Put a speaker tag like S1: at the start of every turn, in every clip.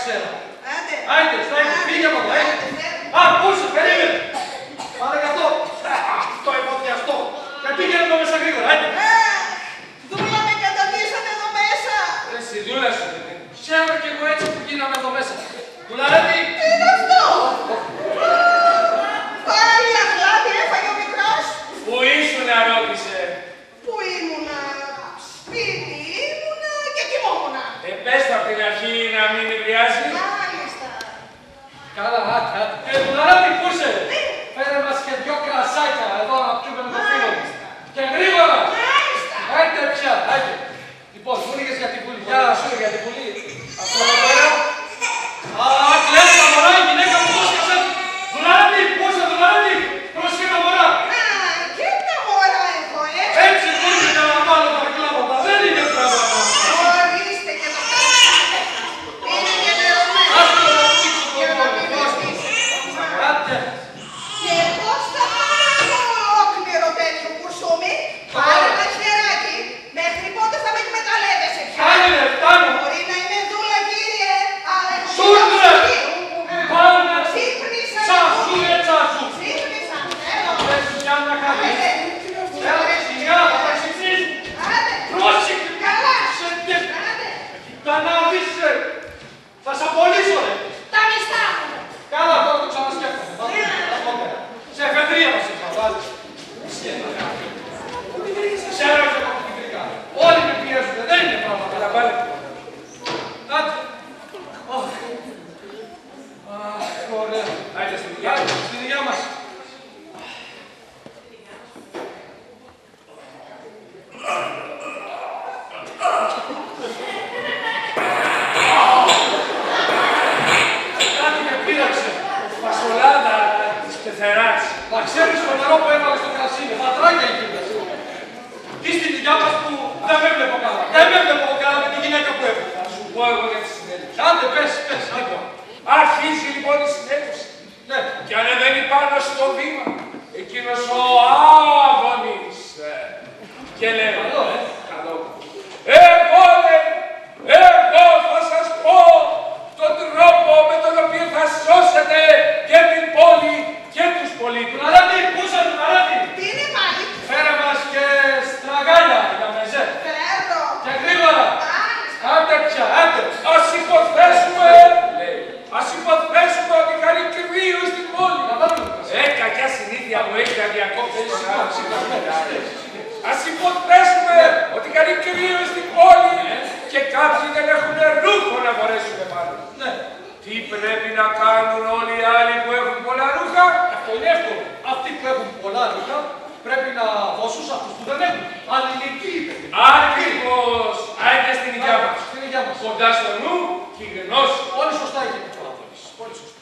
S1: ξέρω.
S2: Άντε.
S1: Άιντε, στέκει, πήγε από εδώ. Α, πούσε, περίμενε. Πάρε γι' αυτό. Αυτό εφοδιαστό. Και πήγαινε εδώ μέσα γρήγορα, άιντε.
S2: Δούλα με καταντήσατε εδώ μέσα.
S1: Εσύ δούλεσαι. Ξέρω κι εγώ έτσι που γίναμε εδώ μέσα. Δουλαρέτη.
S2: Τι είναι αυτό. Πάλι αγλάτι έφαγε ο μικρός.
S1: Πού ήσουνε, ρώτησε.
S2: Πού ήμουνα. Σπίτι ήμουνα και κοιμόμουνα.
S1: Πες το απ' την αρχή να μην νευριάζει.
S2: Μάλιστα.
S1: Καλά, άτε. Δουλαρέτη, πού είσαι. Φέρε μας και δυο κρασάκια εδώ να πιούμε με το φίλο μου. Και γρήγορα.
S2: Μάλιστα.
S1: Άιντε πια, άιντε. Λοιπόν, μου έλεγες για την πουλή. Γεια σου, για την πουλή. Αυτό εδώ πέρα. Α, κλαίει τα μωρά, η γυναίκα μου το σκάσε. Δουλαρέτη, πού είσαι, Δουλαρέτη. Πρόσεχε τα μωρά.
S2: Και τα μωρά έχω,
S1: Έτσι πούλησε για να βάλω τα κλάματα. Δεν είναι πράγματα.
S2: Ορίστε και το κάνετε. Είναι και νερωμένο.
S1: Ας το να δείξω το
S2: Για να μην
S1: κόμμα.
S2: βυθίσει.
S1: Άντε.
S2: Και πώς θα πάρω ολόκληρο τέτοιο κουρσούμι. Πάρε ένα χεράκι. Μέχρι πότε θα με εκμεταλλεύεσαι πια.
S1: Φτάνει, ρε, φτάνει.
S2: Μπορεί να είμαι δούλα, κύριε, αλλά έχω
S1: Σούρνε. Πάνε.
S2: Ξύπνησα.
S1: Τσάσου, ρε, τσάσου.
S2: Ξύπνησα. Έλα.
S1: Πες για να κάνεις. Έλα, σιγά, θα τα ξυπνήσεις.
S2: Άντε.
S1: Πρόσεχε.
S2: Καλά.
S1: Σε τι.
S2: Άντε.
S1: Τα να δεις, ρε. Θα σ' απολύσω, ρε.
S2: Τα μιστά.
S1: Καλά, τώρα το ξανασκέφτομαι. Σε εφεδρεία μας είχα βάλει. Ξέρω και από την κεντρικά. Όλοι με πιέζουν, δεν είναι πράγματα. Τα βάλε. Άντε. Αχ, ωραία. Άιντε στη δουλειά, στη δουλειά μας. Κάτι με πείραξε. Φασολάδα της πεθεράς. Να ξέρεις το νερό που έβαλε στο κρασί, με πατράκια γίνες. Τι στη δουλειά μας που δεν με βλέπω καλά. Δεν με βλέπω καλά με τη γυναίκα που έφυγε. Θα σου πω εγώ για τη συνέντευξη. Άντε, πες, άντε.
S3: Αρχίζει λοιπόν η συνέντευξη.
S1: Ναι.
S3: Και ανεβαίνει πάνω στο βήμα εκείνος ο Άδωνης. Και λέει,
S1: Καλό,
S3: καλό. Εγώ θα σας πω τον τρόπο με τον οποίο θα σώσετε και την πόλη και τους πολίτες.
S1: Δουλαρέτη, πού είσαι, Δουλαρέτη.
S2: Τι είναι πάλι.
S1: Φέρε μας και στραγάλια για μεζέ.
S2: Φέρω.
S1: Και γρήγορα.
S2: Μάλιστα.
S1: Άντε πια, άντε.
S3: Ας υποθέσουμε, λέει, ας υποθέσουμε ότι κάνει κρύο στην πόλη. Κακιά συνήθεια μου έχει να διακόψει. Ας υποθέσουμε ότι κάνει κρύο στην πόλη και κάποιοι δεν έχουν ρούχο να φορέσουν πάνω.
S1: Ναι.
S3: Τι πρέπει να κάνουν όλοι οι άλλοι που έχουν πολλά ρούχα?
S1: Αυτό είναι εύκολο. Αυτοί που έχουν πολλά ρούχα πρέπει να δώσουν σε αυτούς που δεν έχουν. Αλληλεγγύη, παιδί.
S3: Ακριβώς. Άιντε στην υγειά μας.
S1: Στην υγειά μας.
S3: Κοντά στο νου και η γνώση.
S1: Πολύ σωστά είχε πει ο Άδωνης. Πολύ σωστά.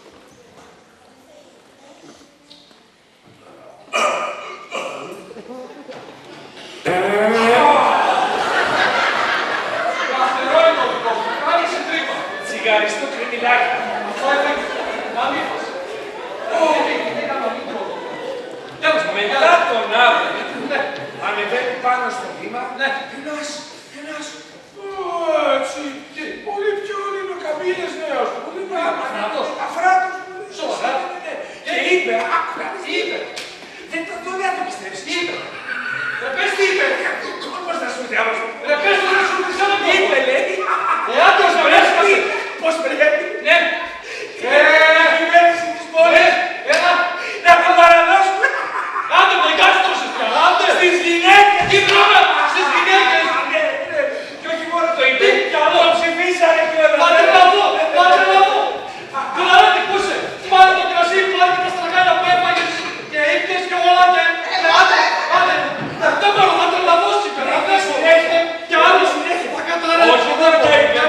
S1: Καθερό είναι ο δικός μου. Άνοιξε τρύπα.
S3: Τσιγαριστό κρεμμυλάκι.
S1: Αυτό έφεγε. Να μην φας. Δεν έκανα λίγο. Τέλος πάντων.
S3: Μετά τον Άδωνη, ανεβαίνει πάνω στο βήμα,
S1: Ναι.
S3: ένας, έτσι, πολύ πιο λινοκαμίλες νέος, πολύ
S1: Αφράτος.
S3: αφράτος,
S1: Σοβαρά.
S3: και είπε, άκουρα,
S1: Τι είπε.
S3: δεν δεν το πιστεύεις, τι είπε,
S1: Ρε πες τι είπε.
S3: πώς θα σου διάβασω,
S1: Ρε πες το να σου πεις ένα
S3: είπε, λέει,
S1: Άντρας να
S3: πρέπει,
S1: βρίσκεσαι.
S3: πώς πρέπει,
S1: Ναι.
S3: η κυβέρνηση της πόλης,
S1: Έλα.
S3: να το παραδώσουμε
S1: Άντε με κάστρωσες πια. Άντε.
S3: στις γυναίκες.
S1: Τι πράγμα. Στις γυναίκες.
S3: Ναι, ναι. Και όχι μόνο το είπε,
S1: Τι κι άλλο.
S3: το ψηφίσανε και όλα.
S1: Πάτε να δω. Πάτε να δω. Δουλαρέτη πού είσαι. Πάρε το κρασί, πάρε και τα στραγάλια που έφαγες και ήπιες και όλα και... Άντε. Άντε. Δεν μπορώ να τρελαθώ σήμερα. Δεν συνέχεια. Κι άλλο συνέχεια. Θα καταρρεύσω.
S3: Όχι μόνο τα είπε,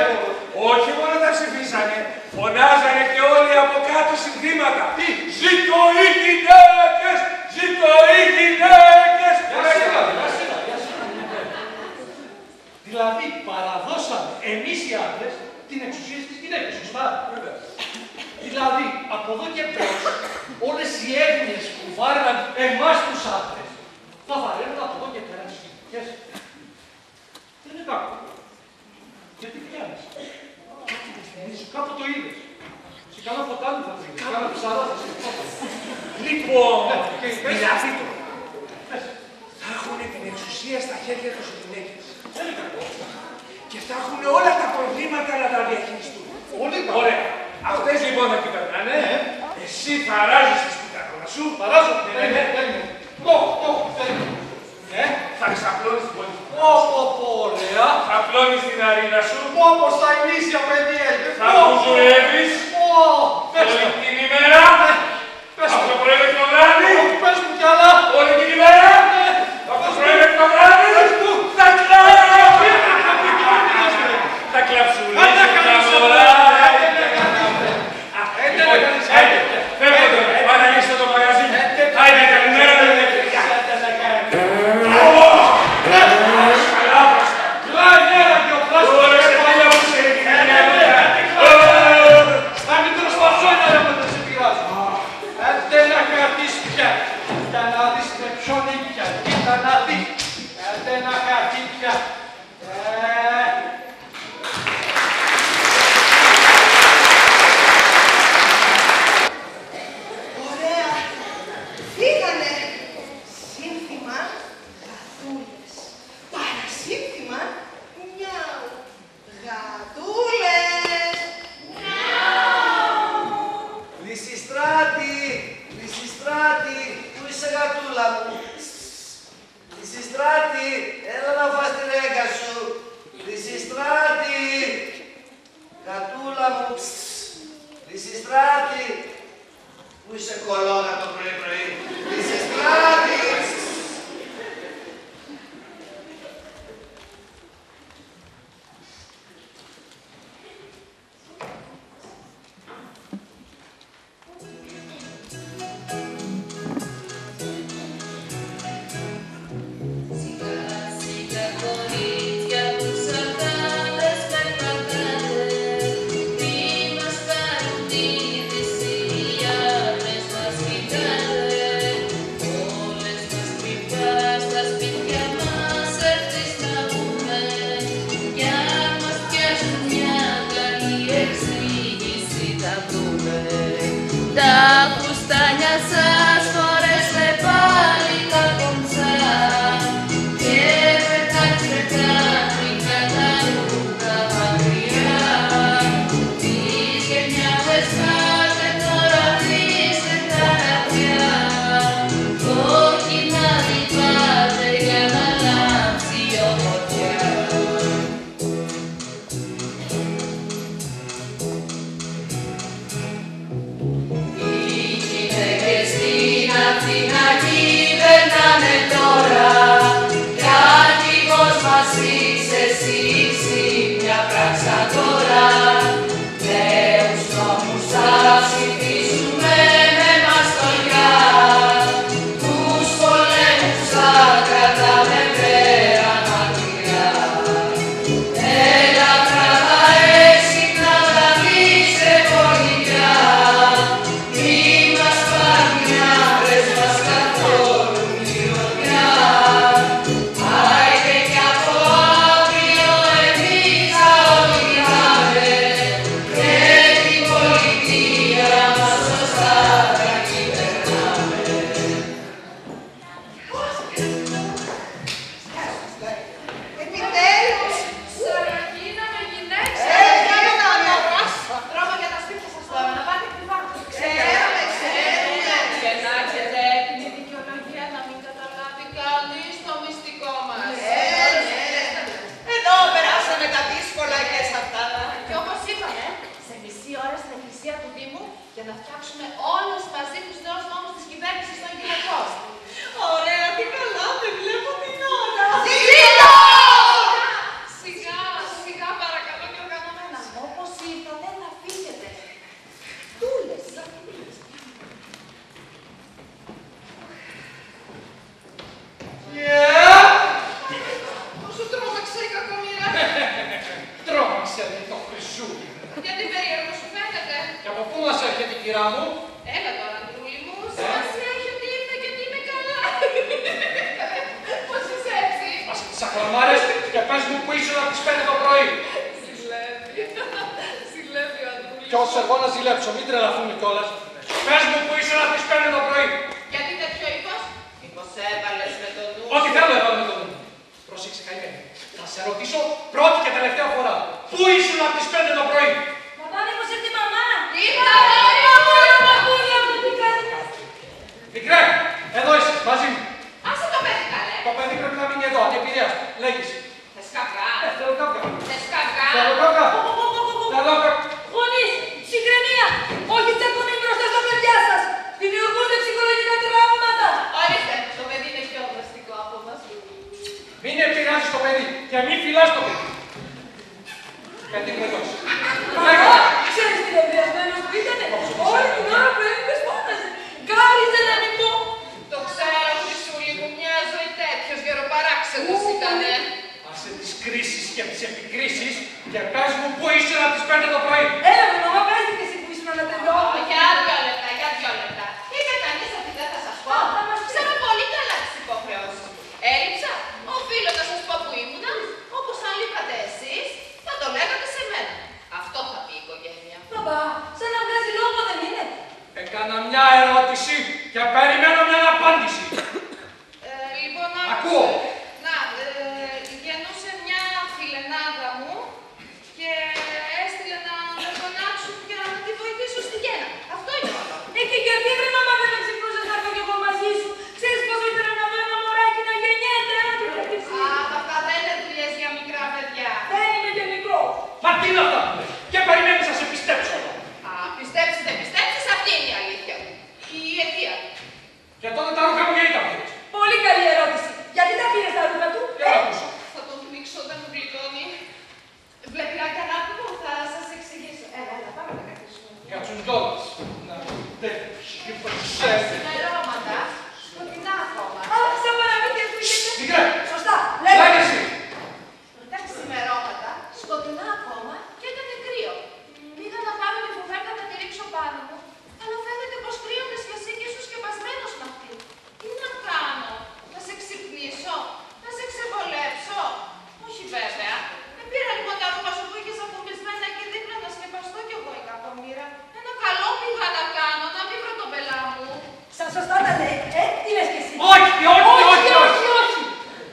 S3: όχι μόνο τα ψηφίσανε, φωνάζανε και όλοι από κάτω συνθήματα.
S1: Τι?
S3: Ζήτω οι γυναίκες! Ζήτω οι γυναίκες!
S1: Δηλαδή παραδώσαμε εμείς οι άντρες την εξουσία στις γυναίκες, σωστά. Δηλαδή από εδώ και μπρος όλες οι έγνοιες που βάρναν εμάς τους άντρες θα βαραίνουν από εδώ και πέρα στις γυναίκες. Δεν είναι κακό. Γιατί πιάνεις. Κάπου το είδες. Σε κάνα ποτάμι θα βρεις, κάνα ψαρό θα σε πω.
S3: Λοιπόν, δηλαδή τώρα, θα έχουν την εξουσία στα χέρια τους οι γυναίκες. Και θα έχουν όλα τα προβλήματα να τα διαχειριστούν.
S1: Πολύ καλά.
S3: Ωραία. Αυτές λοιπόν θα κυβερνάνε. Εσύ θα αράζεις τη σπιτάκωνα σου.
S1: Παράζω, περίμενε. Το,
S3: Θα ξαπλώνεις την πόλη.
S1: ωραία.
S3: Θα απλώνεις την αρήνα σου.
S1: Όπως τα ημίσια παιδιά.
S3: Θα κουζουρεύεις. Όλη την ημέρα. Από το πρωί μέχρι το βράδυ.
S1: Πες μου κι άλλα.
S3: Όλη την ημέρα. Από το πρωί μέχρι το βράδυ. Θα κλάψεις. Θα κλαψουλήσεις τα μωρά. Φεύγω τώρα. Πάμε να ανοίξω το μαγαζί μου. Άιντε, καλημέρα.
S1: Και πες μου που ήσουν από τις 5 το πρωί.
S4: Συλλεύει ο Αντούλης.
S1: κι όσους εγώ να ζηλέψω, μην τρελαθούμε κιόλας. Πες μου που ήσουν από τις 5 το πρωί.
S2: Γιατί τέτοιο είπος? Μήπως έβαλες με το νου?
S1: Ό,τι θέλω έβαλα με το νου. Πρόσεξε, καημένη. Θα σε ρωτήσω πρώτη και τελευταία φορά. Πού ήσουν από τις 5 το πρωί?
S4: Παπά, μήπως ήρθε η μαμά.
S2: Ήρθα,
S4: Μαμούλα μου, τι κάνεις?
S1: Μικρέ, εδώ είσαι, μαζί μου.
S2: άσε το παιδί καλέ.
S1: Το παιδί πρέπει να μείνει εδώ, ανεπηρέαστο. Λέγεις.
S2: Θες καυγά?
S1: Θέλω καύκα.
S2: Θες καυγά?
S1: Θέλω καύκα. Θέλω καύκα.
S4: Γονείς, συγκρεμία. Όχι τσακωμοί μπροστά στα παιδιά σας. Δημιουργούνται ψυχολογικά τραύματα.
S2: Ορίστε, το παιδί είναι πιο δραστικό από μας.
S1: Μην επηρεάζεις το παιδί και μην φυλάς το παιδί. Γιατί είναι εδώ.
S4: Μαμά, ξέρεις τι εμπειριασμένος που ήτανε. Όλη την ώρα που έλειπες φώναζε. Κάριζε να μην πω.
S2: Το ξέρω, Χρυσούλη μου, μια ζωή τέτοιος γεροπαράξενος ήτανε.
S1: Άσε τις κρίσεις και τις επικρίσεις και πες μου πού ήσουν από τις 5 το πρωί.
S4: Έλα με μαμά, πες τι και εσύ που ήσουν να τελειώνω.
S2: Για 2 λεπτά, για 2 λεπτά. Είπε κανείς ότι δεν θα σας πω. Ξέρω πολύ καλά τις υποχρεώσεις μου. Έλειψα, οφείλω να σας πω που ήμουνα, όπως αν λείπατε εσείς, θα το λέγατε σε μένα. Αυτό θα πει η οικογένεια.
S4: Παπά, σαν να βγάζει λόγο δεν είναι.
S1: Έκανα μια ερώτηση και περιμένω μια απάντηση.
S2: Λοιπόν,
S1: Ακούω.
S2: να, γεννούσε μια φιλενάδα μου και έστειλε να με φωνάξουν για να τη βοηθήσω στη γέννα. Αυτό είναι όλο.
S4: Και γιατί βρε μαμά δεν με ξυπνούσες να έρθω κι εγώ μαζί σου. Ξέρεις πόσο ήθελα να δω ένα μωράκι να γεννιέται,
S2: Α, αυτά δεν είναι δουλειές για μικρά παιδιά.
S4: Δεν είμαι και μικρό.
S1: Μα τι είναι αυτά που λες. Και περιμένεις να σε πιστέψω.
S2: Α, πιστέψεις, δεν πιστέψεις, αυτή είναι η αλήθεια. Η αιτία.
S1: Και τότε τα ρούχα μου γιατί τα πήρες.
S4: Πολύ καλή ερώτηση. Γιατί τα πήρες τα ρούχα του,
S1: Για να ακούσω.
S2: Θα τον πνίξω όταν μου γλυκώνει. Βλέπει να κανάπηγο, θα σας εξηγήσω. Έλα, πάμε να καθίσουμε.
S1: Για τους κιόλας. Να δεν
S2: Ξημερώματα, σκοτεινά ακόμα.
S4: Α, σαν παραμύθια του είχε.
S1: Μικρέ.
S4: Σωστά, λέγε.
S1: Λέγε εσύ.
S2: Τα ξημερώματα, σκοτεινά ακόμα και ήταν κρύο. Πήγα να πάρω τη φουβέρτα να τη ρίξω πάνω μου, αλλά φαίνεται πως κρύωνες και εσύ και ήσουν σκεπασμένος με αυτή. Τι να κάνω, να σε ξυπνήσω, να σε ξεβολέψω. Όχι βέβαια. Με πήρα λοιπόν τα ρούχα σου που είχες αποκλεισμένα και δίπλα να σκεπαστώ κι εγώ η κακομοίρα. Ένα καλό πήγα να κάνω, να μην βρω τον πελά μου.
S4: Σαν σωστά τα λέει, τι λες κι εσύ.
S1: Όχι, όχι, όχι, όχι.
S4: όχι.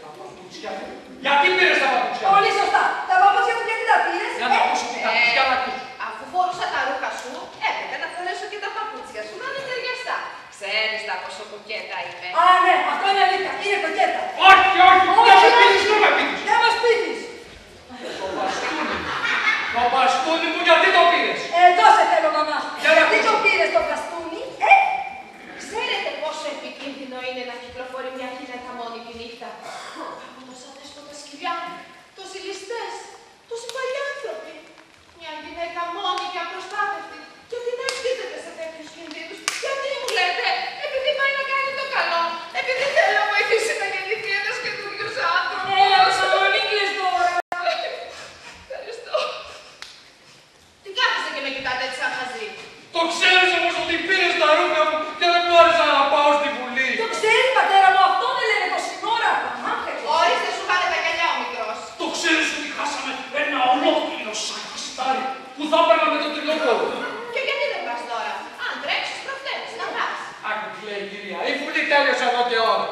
S1: Τα παπούτσια μου. Γιατί πήρες τα παπούτσια μου.
S4: Πολύ σωστά. Τα παπούτσια μου γιατί τα πήρες.
S1: Για να ακούσω τι θα πεις, για να ακούσω.
S2: Αφού φορούσα τα ρούχα σου, έπρεπε να φορέσω και τα παπούτσια σου να είναι ταιριαστά. Ξέρεις τα πόσο κοκέτα είμαι.
S4: Α, ναι, αυτό είναι αλήθεια. Είναι κοκέτα.
S1: Όχι, όχι, δεν με πείθεις, δεν με πείθεις.
S4: Δεν μας πείθεις.
S1: Το μπαστούνι μου. Το μπαστούνι μου γιατί το πήρες.
S4: Εδώ σε θέλω, μαμά.
S1: Για να
S4: Γιατί
S1: ακούσω.
S4: το πήρες το μπαστούνι,
S2: Ξέρετε πόσο επικίνδυνο είναι να κυκλοφορεί μια γυναίκα μόνη τη νύχτα. Από τόσα δέσποτα σκυλιά, τόσοι ληστές, τόσοι παλιάνθρωποι. Μια γυναίκα μόνη και απροστάτευτη. Γιατί να εκτίθεται σε τέτοιους κινδύνους. Γιατί μου λέτε, επειδή πάει να κάνει το καλό. Επειδή θέλει να βοηθήσει να γεννηθεί ένας καινούριος άνθρωπος.
S4: Έλα, μαμά, μην κλαις τώρα.
S2: Ευχαριστώ. Τι κάθεστε και με κοιτάτε έτσι σαν μαζί.
S1: Το ξέρεις όμως ότι πήρες τα ρούχα μου και δεν μου άρεσε να πάω στη Βουλή.
S4: Το ξέρεις, πατέρα μου, αυτό δεν λένε τόση ώρα.
S2: Ορίστε σου χάνε τα γυαλιά ο μικρός.
S1: Το ξέρεις ότι χάσαμε ένα ολόκληρο σακιστάρι που θα έπαιρνα με το τριλόκο.
S2: Και γιατί δεν πας τώρα. Αν τρέξεις προφταίνεις, να πας.
S1: Άκου τι λέει η κυρία, η Βουλή τέλειωσε εδώ και ώρα.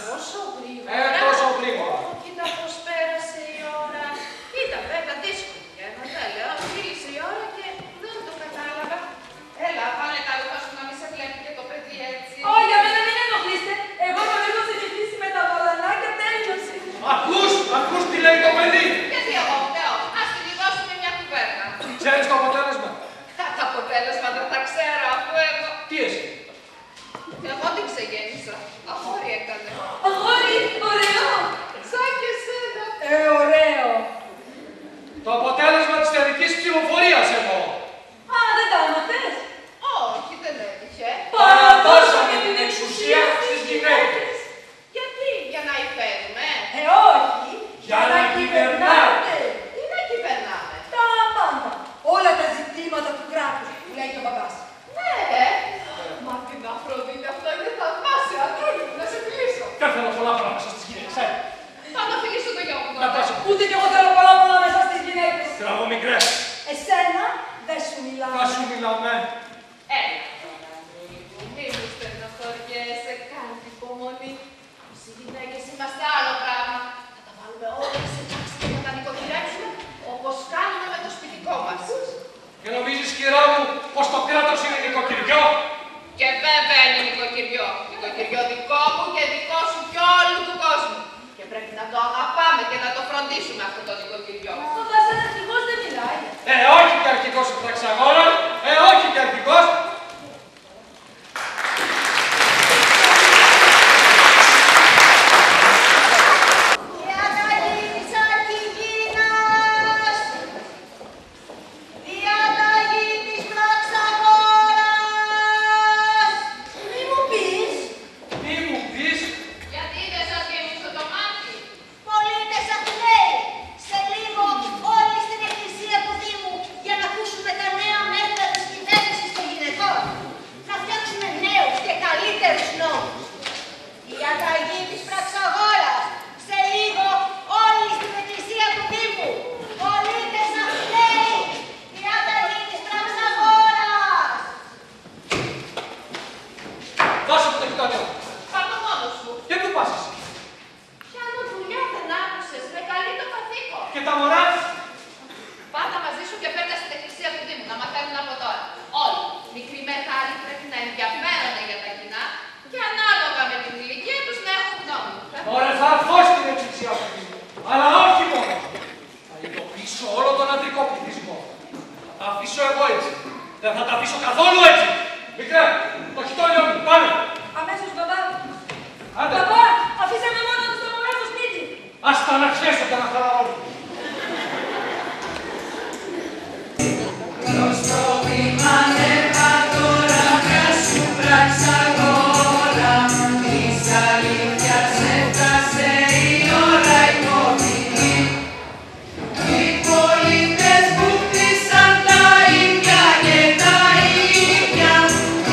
S2: Τόσο γρήγορα.
S1: Τόσο γρήγορα.
S2: Κοίτα πως πέρασε η ώρα. Ήταν βέβαια δύσκολη για να τα λέω. Μίλησε η ώρα και δεν το κατάλαβα. Έλα, βάλε τα ρούχα σου να μην σε βλέπει και το παιδί έτσι.
S4: Όχι, για μένα μην ενοχλείστε. Εγώ το λίγο σε χτίσει με τα βολανάκια τέλειωσε.
S1: Ακούς τι λέει το παιδί.
S2: Γιατί εγώ φταίω. Ας τη λιγώσουμε μια κουβέρτα.
S1: Ξέρεις το αποτέλεσμα.
S2: Το αποτέλεσμα δεν θα ξέρω αφού εγώ.
S1: Τι εσύ.
S2: Εγώ την ξεγέννησα. Αγόρι έκανε.
S4: Αγόρι, ωραίο.
S2: Σαν και εσένα.
S4: Ωραίο.
S1: Το αποτέλεσμα της τελικής ψηφοφορίας εννοώ.
S4: Α, δεν τα έμαθες.
S2: Όχι, δεν έτυχε.
S1: Παραδώσαμε την εξουσία στις γυναίκες.
S2: Γιατί, για να υφέρουμε.
S4: Όχι.
S1: Για να κυβερνάτε.
S2: Τι να κυβερνάμε.
S4: Τα πάντα. Όλα τα ζητήματα του κράτους που λέει και ο μπαμπάς.
S2: Ναι, μα την Αφροδίτη αυτό είναι θαυμάσια. Αγόρι μου, να σε φιλήσω.
S1: Δεν θέλω πολλά πράγματα μέσα στις γυναίκες,
S2: Θα να φιλήσω το γιο μου
S1: Να
S2: τώρα.
S1: πας.
S4: Ούτε κι εγώ θέλω πολλά μέσα στις γυναίκες.
S1: Τραβώ μικρές.
S4: Εσένα
S1: το κράτος είναι νοικοκυριό.
S2: Και βέβαια είναι νοικοκυριό. Νοικοκυριό δικό μου και δικό σου και όλου του κόσμου. Και πρέπει να το αγαπάμε και να το φροντίσουμε αυτό το νοικοκυριό.
S4: Ο βασανευτικός δεν μιλάει.
S1: Όχι και αρχηγός του Πραξαγόρα. Όχι και αρχηγός.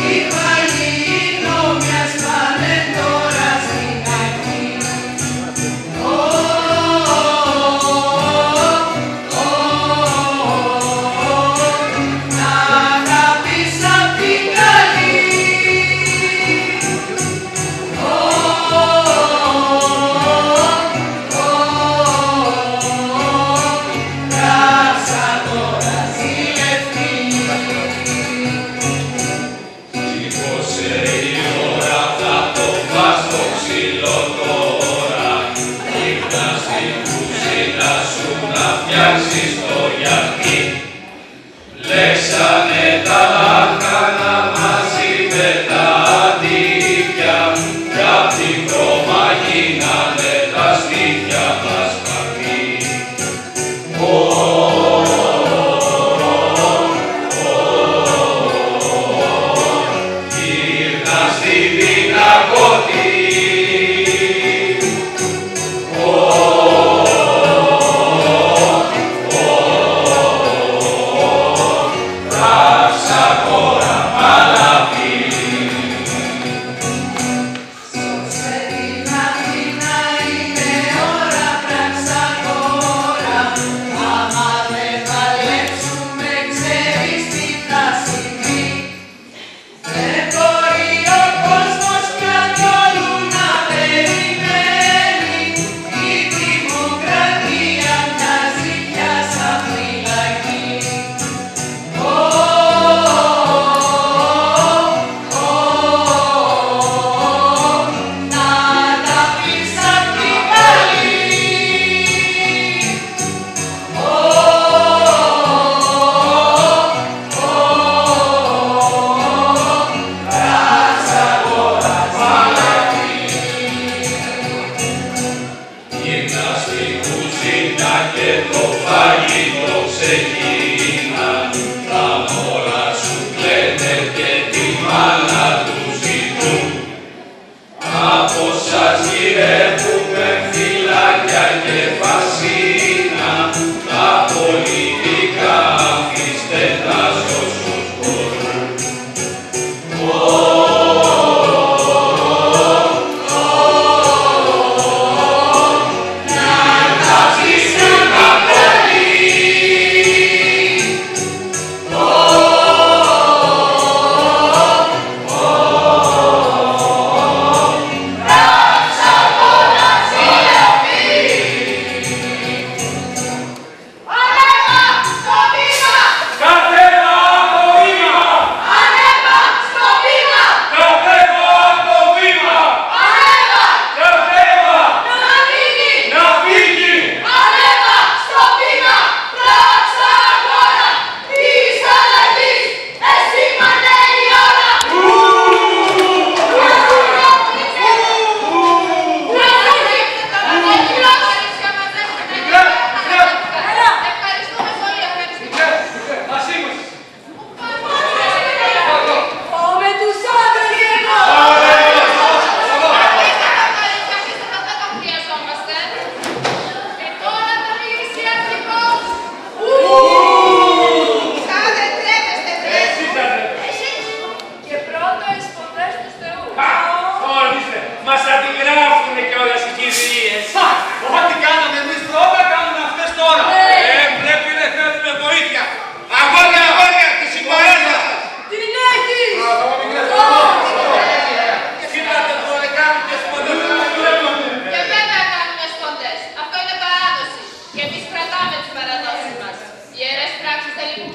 S5: Keep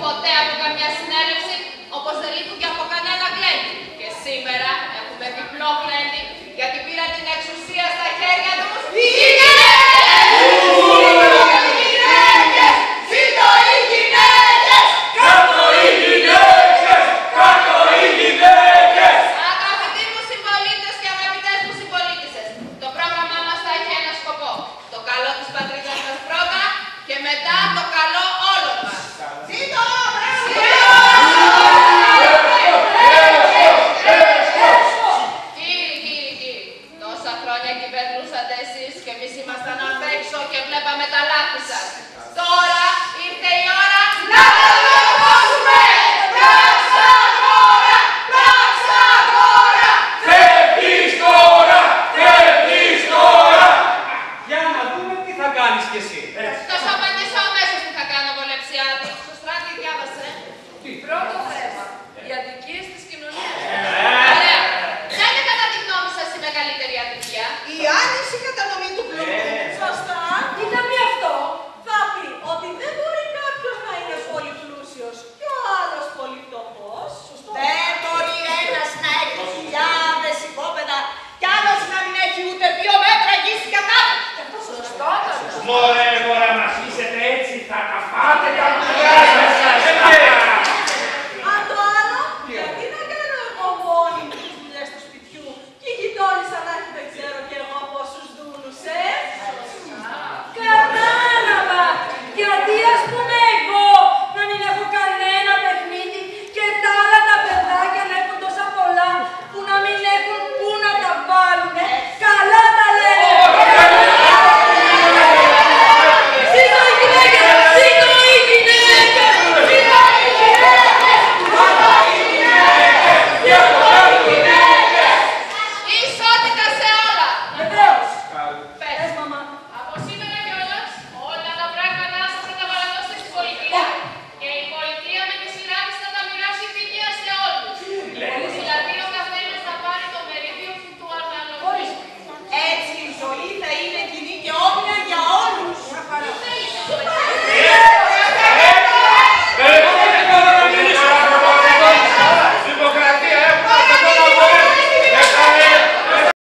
S2: ποτέ από καμιά συνέλευση, όπως δεν λείπουν και από κανένα γλέντι. Και σήμερα έχουμε διπλό γλέντι, γιατί πήραν την εξουσία στα χέρια τους.